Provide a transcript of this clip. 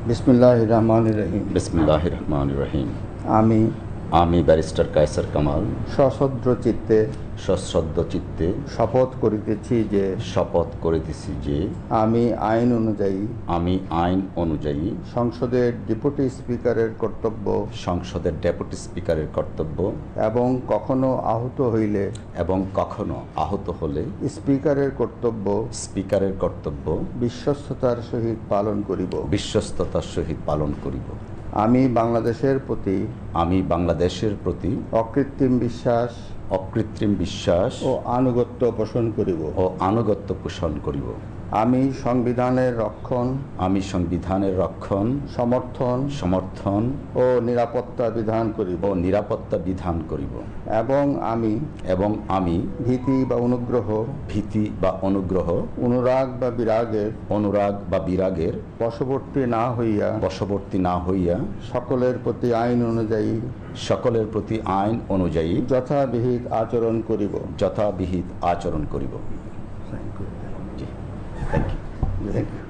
বিসমিল্লাহির রহমানির রহিম। বিসমিল্লাহির রহমানির রহিম। আমি ব্যারিস্টার কায়সার কামাল সশ্রদ্ধ চিত্তে সশ্রদ্ধ চিত্তে শপথ করিতেছি যে আমি আইন অনুযায়ী সংসদের ডেপুটি স্পিকারের কর্তব্য এবং কখনো আহত হইলে স্পিকারের কর্তব্য বিশ্বস্ততার সহিত পালন করিব। আমি বাংলাদেশের প্রতি অকৃত্রিম বিশ্বাস ও আনুগত্য পোষণ করিব। আমি সংবিধানের রক্ষণ, সমর্থন ও নিরাপত্তা বিধান করিব। এবং আমি ভীতি বা অনুগ্রহ, অনুরাগ বা বিরাগের বশবর্তী না হইয়া সকলের প্রতি আইন অনুযায়ী যথাবিহিত আচরণ করিব। Thank you.